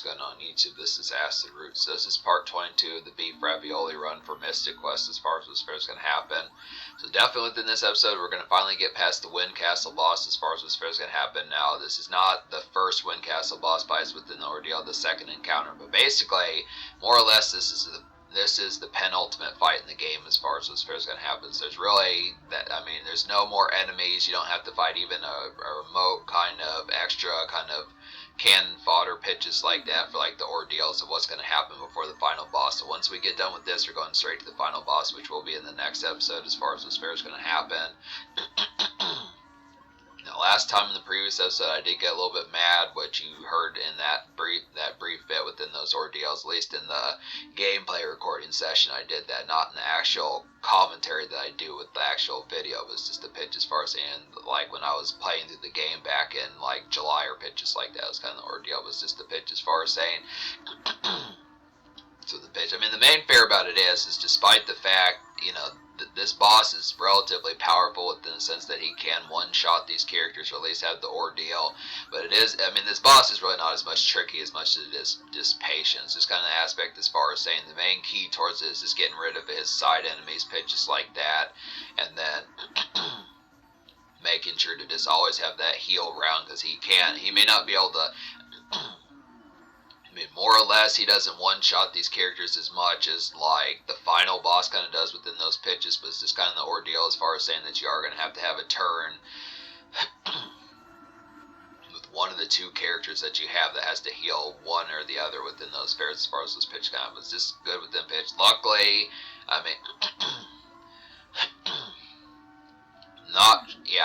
going on YouTube. This is Acid Root. So this is part 22 of the beef ravioli run for Mystic Quest as far as what's fair is going to happen. So definitely within this episode, we're going to finally get past the Wind Castle boss as far as what's fair is going to happen. Now, this is not the first Wind Castle boss fight within the ordeal, the second encounter, but basically, more or less, this is the penultimate fight in the game as far as what's fair is going to happen. So there's really there's no more enemies. You don't have to fight even a remote kind of extra kind of cannon fodder pitches like that for like the ordeals of what's going to happen before the final boss. So once we get done with this, we're going straight to the final boss, which will be in the next episode as far as what's fair is going to happen. Now, last time in the previous episode, I did get a little bit mad, which you heard in that brief bit within those ordeals, at least in the gameplay recording session. I did that, not in the actual commentary that I do with the actual video. It was just a pitch as far as like when I was playing through the game back in like July or pitches like that. It was kind of the ordeal. It was just a pitch as far as saying. So the pitch. I mean, the main fair about it is despite the fact, this boss is relatively powerful in the sense that he can one-shot these characters, or at least have the ordeal. But this boss is really not as much tricky as much as it is just patience. It's kind of the aspect as far as saying the main key towards this is getting rid of his side enemies, pitches like that, and then making sure to just always have that heal round, because he may not be able to. More or less, he doesn't one-shot these characters as much as, like, the final boss kind of does within those pitches, but it's just kind of the ordeal as far as saying that you are going to have a turn with one of the two characters that you have that has to heal one or the other within those fairs as far as those pitch kind of. It's just good within pitch. Luckily,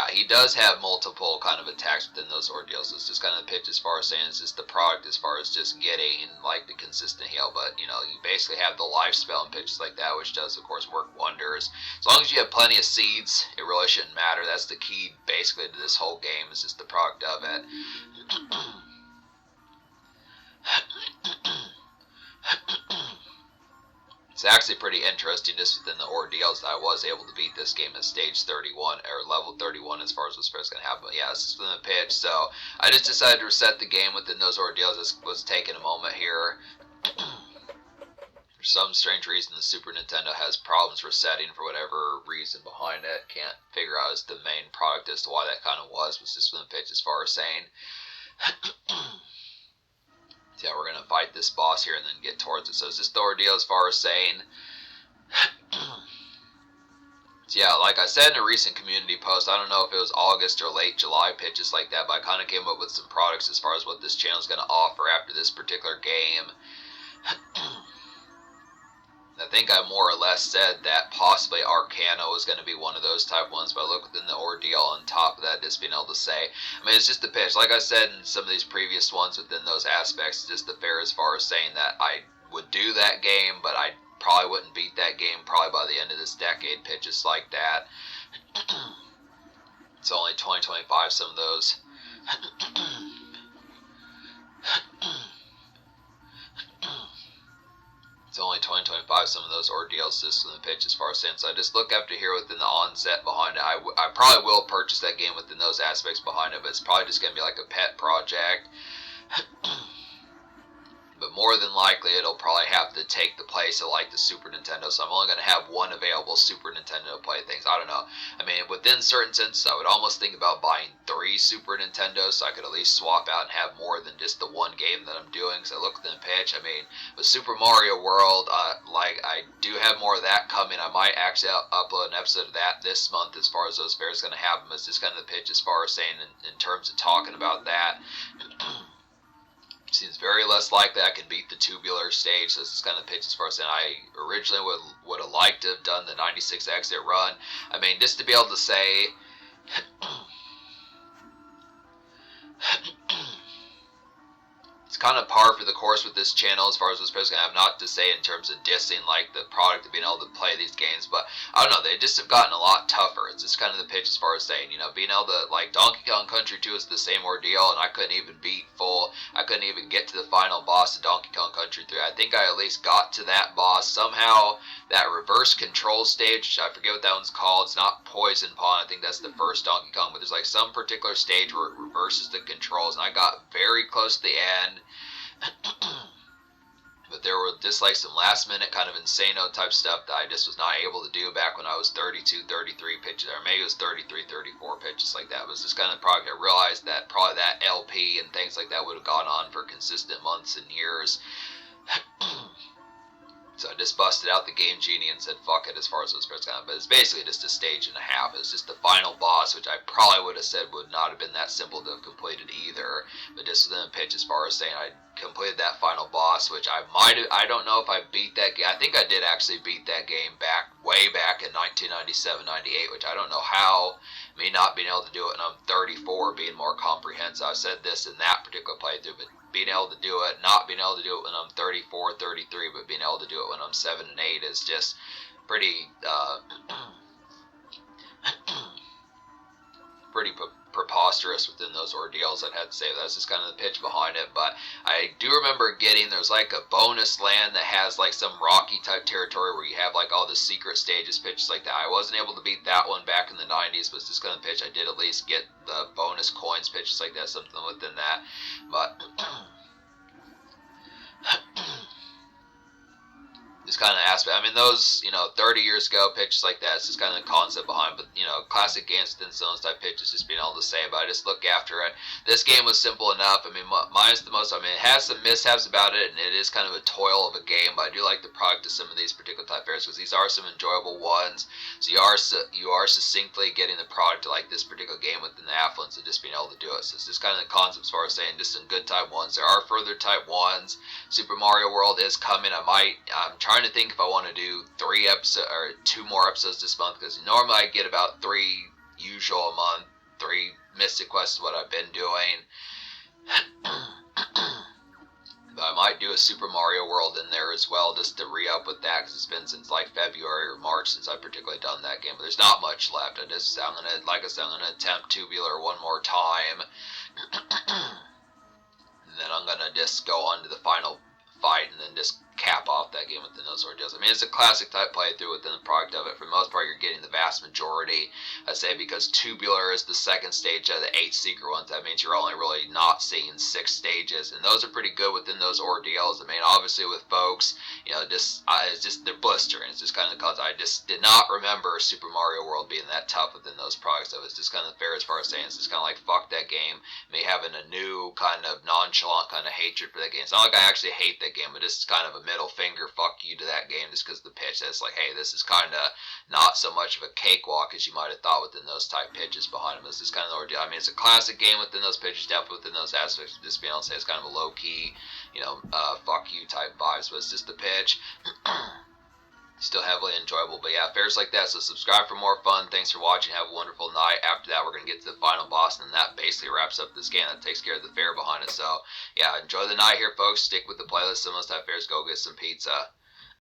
he does have multiple kind of attacks within those ordeals. It's just kind of the pitch as far as saying it's just the product as far as just getting like the consistent heal. But you basically have the life spell and pitches like that, which does of course work wonders. As long as you have plenty of seeds, it really shouldn't matter. That's the key basically to this whole game, is just the product of it. It's actually pretty interesting just within the ordeals that I was able to beat this game at stage 31, or level 31 as far as what's first going to happen. But yeah, this is within the pitch, so I just decided to reset the game within those ordeals. This was taking a moment here. For some strange reason, the Super Nintendo has problems resetting for whatever reason behind it. Can't figure out as the main product as to why that kind of was just within the pitch as far as saying. So yeah, we're going to fight this boss here and then get towards it. So it's just the ordeal as far as saying. So yeah, like I said in a recent community post, I don't know if it was August or late July pitches like that, but I kind of came up with some products as far as what this channel is going to offer after this particular game. I think I more or less said that possibly Arcana was going to be one of those type ones, but I look within the ordeal on top of that, just being able to say, it's just a pitch. Like I said in some of these previous ones within those aspects, just the fair as far as saying that I would do that game, but I probably wouldn't beat that game probably by the end of this decade, pitches like that. It's only 2025, some of those. It's only 2025, some of those ordeals just in the pitch as far as saying. So I just look after here within the onset behind it. I probably will purchase that game within those aspects behind it, but it's probably just going to be like a pet project. But more than likely, it'll probably have to take the place of like the Super Nintendo. So I'm only going to have one available Super Nintendo to play things. I don't know. Within certain senses, I would almost think about buying 3 Super Nintendos so I could at least swap out and have more than just the one game that I'm doing. Because I look at the pitch. With Super Mario World, I do have more of that coming. I might actually upload an episode of that this month as far as those fairs going to happen. It's just kind of the pitch as far as saying in terms of talking about that. Seems very less likely I can beat the tubular stage, so this is kind of the pitch as far as saying I originally would have liked to have done the 96 exit run. Just to be able to say it's kind of par for the course with this channel as far as this person. I'm not to say in terms of dissing like the product of being able to play these games, but I don't know, they just have gotten a lot tougher. It's just kind of the pitch as far as saying, being able to, like, Donkey Kong Country 2 is the same ordeal, and I couldn't even get to the final boss of Donkey Kong Country 3. I think I at least got to that boss somehow. That reverse control stage, which I forget what that one's called. It's not Poison Pond. I think that's the first Donkey Kong, but there's like some particular stage where it reverses the controls, and I got very close to the end. But there were just like some last minute kind of insano type stuff that I just was not able to do back when I was 32, 33 pitches, or maybe it was 33, 34 pitches like that. It was just kind of probably, I realized that probably that LP and things like that would have gone on for consistent months and years. So I just busted out the Game Genie and said fuck it as far as those spreads gone. But it's basically just a stage and a half. It's just the final boss, which I probably would have said would not have been that simple to have completed either. But just within a pitch as far as saying I completed that final boss, which I might have, I don't know if I beat that game. I think I did actually beat that game way back in 1997, 98, which I don't know how, me not being able to do it when I'm 34, being more comprehensive. I said this in that particular playthrough, but being able to do it, not being able to do it when I'm 34, 33, but being able to do it when I'm 7 and 8 is just pretty, pretty preposterous within those ordeals. I'd have to say that's just kind of the pitch behind it. But I do remember there's like a bonus land that has like some rocky type territory where you have like all the secret stages, pitches like that. I wasn't able to beat that one back in the 90s, but it's just kind of pitch I did at least get the bonus coins, pitches like that, something within that. But this kind of aspect, I mean, those, 30 years ago, pitches like that, it's just kind of the concept behind, but, classic games within those type pitches, just being able to say about it, just look after it. This game was simple enough. I mean, mine's the most, it has some mishaps about it, and it is kind of a toil of a game, but I do like the product of some of these particular type areas, because these are some enjoyable ones, so you are succinctly getting the product of, like, this particular game within the affluence of just being able to do it. So it's just kind of the concept as far as saying just some good type ones. There are further type ones. Super Mario World is coming. I'm trying to think if I want to do 3 episodes or 2 more episodes this month, because normally I get about 3 usual a month, 3 Mystic Quests is what I've been doing. But I might do a Super Mario World in there as well, just to re-up with that, because it's been since like February or March since I've particularly done that game. But there's not much left. I'm gonna attempt Tubular one more time. And then I'm gonna just go on to the final fight and then just cap off that game within those ordeals. I mean, it's a classic type playthrough within the product of it. For the most part, you're getting the vast majority. I'd say because Tubular is the second stage of the 8 secret ones, that means you're only really not seeing 6 stages, and those are pretty good within those ordeals. I mean, obviously with folks, it's just they're blistering. It's just kind of because I just did not remember Super Mario World being that tough within those products. So it's just kind of fair as far as saying it's just kind of like fuck that game. Me having a new kind of nonchalant kind of hatred for that game. It's not like I actually hate that game, but it's kind of a middle finger fuck you to that game just because the pitch that's like, hey, this is kind of not so much of a cakewalk as you might have thought within those type pitches behind them. This is kind of the ordeal. I mean, it's a classic game within those pitches, definitely within those aspects. Just being able to say it's kind of a low key, fuck you type vibes, but it's just the pitch. Still heavily enjoyable, but yeah, fairs like that. So subscribe for more fun. Thanks for watching. Have a wonderful night. After that, we're going to get to the final boss, and that basically wraps up this game. That takes care of the fair behind it. So yeah, enjoy the night here, folks. Stick with the playlist. Some of those type fairs. Go get some pizza.